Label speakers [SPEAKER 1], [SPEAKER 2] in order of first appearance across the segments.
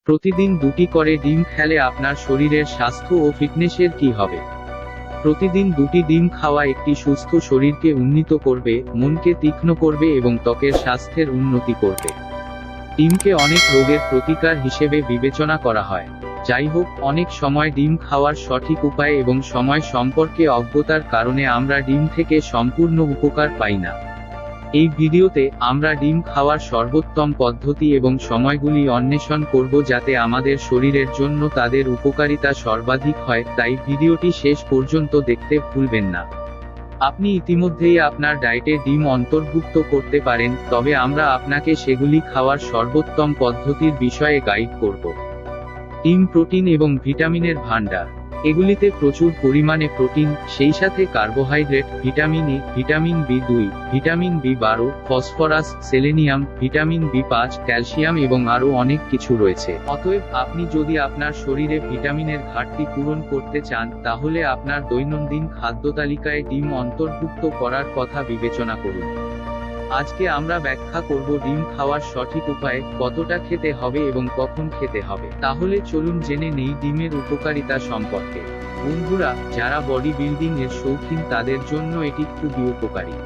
[SPEAKER 1] প্রতিদিন 2টি করে ডিম খেলে আপনার শরীরের স্বাস্থ্য ও ফিটনেসের কি হবে? প্রতিদিন 2টি ডিম খাওয়া একটি সুস্থ শরীরকে উন্নীত করবে, মনকে তীক্ষ্ণ করবে এবং ত্বকের স্বাস্থ্যের উন্নতি করবে। ডিমকে অনেক রোগের প্রতিকার হিসেবে বিবেচনা করা হয়। যাই হোক, অনেক সময় ডিম খাওয়ার সঠিক উপায় এবং সময় সম্পর্কে অজ্ঞতার কারণে আমরা ডিম থেকে সম্পূর্ণ উপকার পাই না। এই ভিডিওতে আমরা ডিম খাওয়ার সর্বোত্তম পদ্ধতি এবং সময়গুলি অন্বেষণ করব যাতে আমাদের শরীরের জন্য তাদের উপকারিতা সর্বাধিক হয়, তাই ভিডিওটি শেষ পর্যন্ত দেখতে ভুলবেন না। আপনি ইতিমধ্যেই আপনার ডায়েটে ডিম অন্তর্ভুক্ত করতে পারেন, তবে আমরা আপনাকে সেগুলি খাওয়ার সর্বোত্তম পদ্ধতির বিষয়ে গাইড করব। ডিম প্রোটিন এবং ভিটামিনের ভান্ডার। এগুলিতে প্রচুর পরিমাণে প্রোটিন, সেই সাথে carbohydrate, vitamin A, vitamin B two, vitamin বি12, phosphorus, selenium, vitamin B five, calcium এবং আরও অনেক কিছু রয়েছে। অতএব আপনি যদি আপনার শরীরে ভিটামিনের ঘাটতি পূরণ করতে চান, তাহলে আপনার দৈনন্দিন খাদ্যতালিকায় ডিম অন্তর্ভুক্ত করার কথা বিবেচনা করুন। আজকে আমরা ব্যাখ্যা করব ডিম খাওয়ার সঠিক উপায়, কতটা খেতে হবে এবং কখন খেতে হবে। তাহলে চলুন জেনে নেই ডিমের উপকারিতা সম্পর্কে। বন্ধুরা, যারা বডি বিল্ডিং এর শৌখিন তাদের জন্য এটি খুবই উপকারী।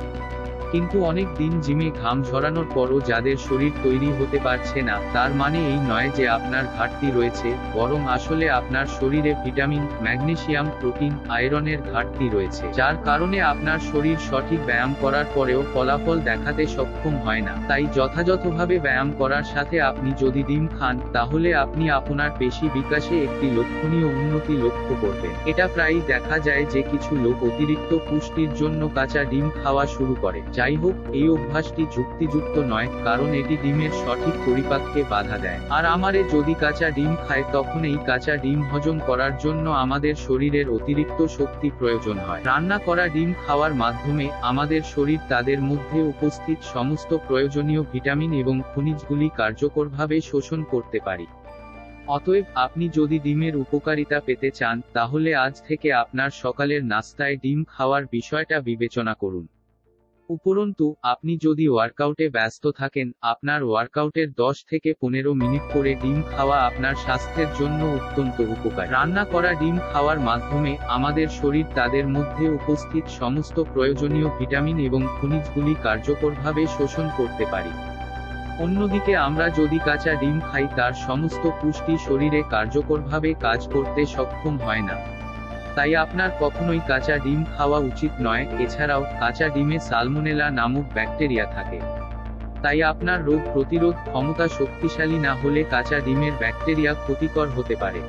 [SPEAKER 1] কিন্তু অনেক দিন জিমে ঘাম ঝরানোর পরও যাদের শরীর তৈরি হতে পারছে না, তার মানে এই নয় যে আপনার ঘাটতি রয়েছে, বরং আসলে আপনার শরীরে ভিটামিন, ম্যাগনেসিয়াম, প্রোটিন, আয়রনের ঘাটতি রয়েছে, যার কারণে আপনার শরীর সঠিক ব্যায়াম করার পরেও ফলাফল দেখাতে সক্ষম হয় না। তাই যথাযথভাবে ব্যায়াম করার সাথে আপনি যদি ডিম খান, তাহলে আপনি আপনার পেশি বিকাশে একটি লক্ষণীয় উন্নতি লক্ষ্য করবেন। এটা প্রায়ই দেখা যায় যে কিছু লোক অতিরিক্ত পুষ্টির জন্য কাঁচা ডিম খাওয়া শুরু করে। যাই হোক, এই অভ্যাসটি যুক্তিযুক্ত নয়, কারণ এটি ডিমের সঠিক পরিপাককে বাধা দেয়। আর আমারে যদি কাঁচা ডিম খায়, তখন এই কাঁচা ডিম হজম করার জন্য আমাদের শরীরের অতিরিক্ত শক্তি প্রয়োজন হয়। রান্না করা ডিম খাওয়ার মাধ্যমে আমাদের শরীর তাদের মধ্যে উপস্থিত সমস্ত প্রয়োজনীয় ভিটামিন এবং খনিজগুলি কার্যকরভাবে শোষণ করতে পারে। অতএব আপনি যদি ডিমের উপকারিতা পেতে চান, তাহলে আজ থেকে আপনার সকালের নাস্তায় ডিম খাওয়ার বিষয়টা বিবেচনা করুন। উপরন্তু, আপনি যদি ওয়ার্কআউটে ব্যস্ত থাকেন, আপনার ওয়ার্কআউটের 10 থেকে 15 মিনিট করে ডিম খাওয়া আপনার স্বাস্থ্যের জন্য অত্যন্ত উপকারী। রান্না করা ডিম খাওয়ার মাধ্যমে আমাদের শরীর তাদের মধ্যে উপস্থিত সমস্ত প্রয়োজনীয় ভিটামিন এবং খনিজগুলি কার্যকরভাবে শোষণ করতে পারি। অন্যদিকে আমরা যদি কাঁচা ডিম খাই, তার সমস্ত পুষ্টি শরীরে কার্যকরভাবে কাজ করতে সক্ষম হয় না। তাই আপনার কখনোই কাঁচা ডিম খাওয়া উচিত নয়। এছাড়াও কাঁচা ডিমে সালমোনেলা নামক ব্যাকটেরিয়া থাকে। তাই আপনার রোগ প্রতিরোধ ক্ষমতা শক্তিশালী না হলে কাঁচা ডিমের ব্যাকটেরিয়া ক্ষতিকর হতে পারে।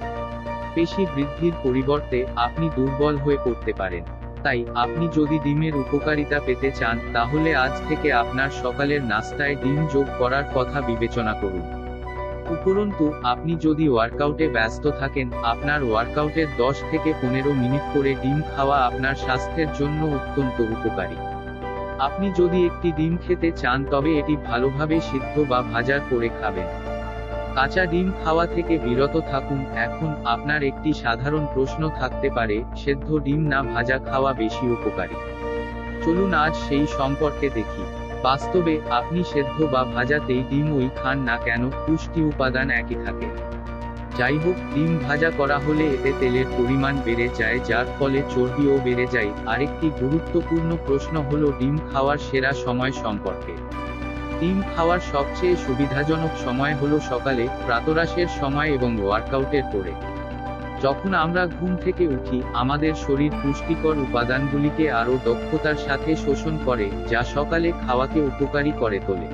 [SPEAKER 1] পেশি বৃদ্ধির পরিবর্তে আপনি দুর্বল হয়ে পড়তে পারেন। তাই আপনি যদি ডিমের উপকারিতা পেতে চান, তাহলে আজ থেকে আপনার সকালের নাস্তায় ডিম যোগ করার কথা বিবেচনা করুন। উপরন্তু, আপনি যদি ওয়ার্কআউটে ব্যস্ত থাকেন, আপনার ওয়ার্কআউটের 10 থেকে 15 মিনিট করে ডিম খাওয়া আপনার স্বাস্থ্যের জন্য অত্যন্ত উপকারী। আপনি যদি একটি ডিম খেতে চান, তবে এটি ভালোভাবে সিদ্ধ বা ভাজা করে খাবেন। কাঁচা ডিম খাওয়া থেকে বিরত থাকুন। এখন আপনার একটি সাধারণ প্রশ্ন থাকতে পারে, সেদ্ধ ডিম না ভাজা খাওয়া বেশি উপকারী? চলুন আজ সেই সম্পর্কে দেখি। বাস্তবে আপনি সেদ্ধ বা ভাজাতেই ডিম খান না কেন, পুষ্টি উপাদান একই থাকে। যাই হোক, ডিম ভাজা করা হলে এতে তেলের পরিমাণ বেড়ে যায়, যার ফলে চর্বিও বেড়ে যায়। আরেকটি গুরুত্বপূর্ণ প্রশ্ন হলো ডিম খাওয়ার সেরা সময় সম্পর্কে। ডিম খাওয়ার সবচেয়ে সুবিধাজনক সময় হলো সকালে, প্রাতরাশের সময় এবং ওয়ার্কআউটের পরে। যখন আমরা ঘুম থেকে উঠি, আমাদের শরীর পুষ্টিকর উপাদানগুলিকে আরও দক্ষতার সাথে শোষণ করে, যা সকালে খাওয়াকে উপকারী করে তোলে।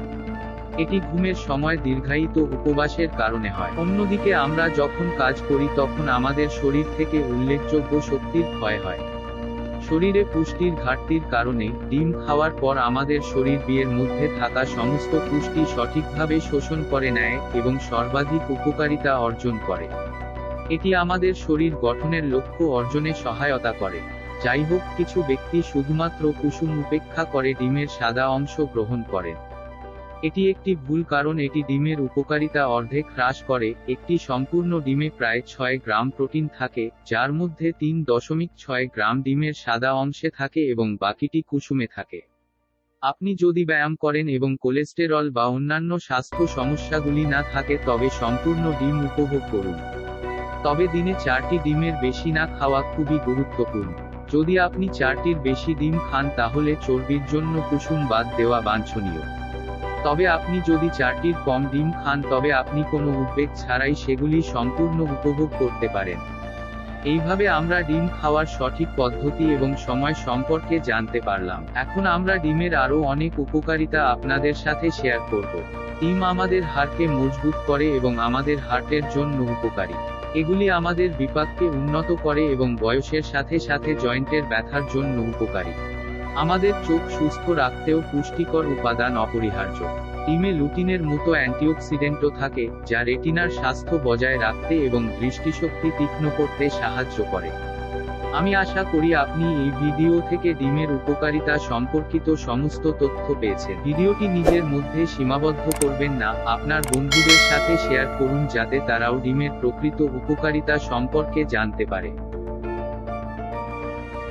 [SPEAKER 1] এটি ঘুমের সময় দীর্ঘায়িত উপবাসের কারণে হয়। অন্যদিকে আমরা যখন কাজ করি, তখন আমাদের শরীর থেকে উল্লেখযোগ্য শক্তির ক্ষয় হয়। শরীরে পুষ্টির ঘাটতির কারণে ডিম খাওয়ার পর আমাদের শরীর বিয়ের মধ্যে থাকা সমস্ত পুষ্টি সঠিকভাবে শোষণ করে নেয় এবং সর্বাধিক উপকারিতা অর্জন করে। এটি আমাদের শরীর গঠনের লক্ষ্য অর্জনে সহায়তা করে। যাই হোক, কিছু ব্যক্তি শুধুমাত্র কুসুম উপেক্ষা করে ডিমের সাদা অংশ গ্রহণ করেন। এটি একটি ভুল, কারণ এটি ডিমের উপকারিতা অর্ধেক হ্রাস করে। একটি সম্পূর্ণ ডিমে প্রায় 6 গ্রাম প্রোটিন থাকে, যার মধ্যে 3.6 গ্রাম ডিমের সাদা অংশে থাকে এবং বাকিটি কুসুমে থাকে। আপনি যদি ব্যায়াম করেন এবং কোলেস্টেরল বা অন্যান্য স্বাস্থ্য সমস্যাগুলি না থাকে তবে সম্পূর্ণ ডিম উপভোগ করুন। তবে দিনে 4টি ডিমের বেশি না খাওয়া খুবই গুরুত্বপূর্ণ। যদি আপনি 4টির বেশি ডিম খান তাহলে চর্বির জন্য কুসুম বাদ দেওয়া বাঞ্ছনীয়। তবে আপনি যদি 4টির কম ডিম খান তবে আপনি কোনো উদ্বেগ ছাড়াই সেগুলি সম্পূর্ণ উপভোগ করতে পারেন। এইভাবে আমরা ডিম খাওয়ার সঠিক পদ্ধতি এবং সময় সম্পর্কে জানতে পারলাম। এখন আমরা ডিমের আরও অনেক উপকারিতা আপনাদের সাথে শেয়ার করব। ডিম আমাদের হাড়কে মজবুত করে এবং আমাদের হার্টের জন্য উপকারী। এগুলি আমাদের বিপাককে উন্নত করে এবং বয়সের সাথে সাথে জয়েন্টের ব্যথার জন্য উপকারী। আমাদের চোখ সুস্থ রাখতেও পুষ্টিকর উপাদান অপরিহার্য। ডিমে লুটিনের মতো অ্যান্টিঅক্সিডেন্টও থাকে, যা রেটিনার স্বাস্থ্য বজায় রাখতে এবং দৃষ্টিশক্তি তীক্ষ্ণ করতে সাহায্য করে। আমি আশা করি আপনি এই ভিডিও থেকে ডিমের উপকারিতা সম্পর্কিত সমস্ত তথ্য পেয়েছেন। ভিডিওটি নিজের মধ্যে সীমাবদ্ধ করবেন না, আপনার বন্ধুদের সাথে শেয়ার করুন যাতে তারাও ডিমের প্রকৃত উপকারিতা সম্পর্কে জানতে পারে।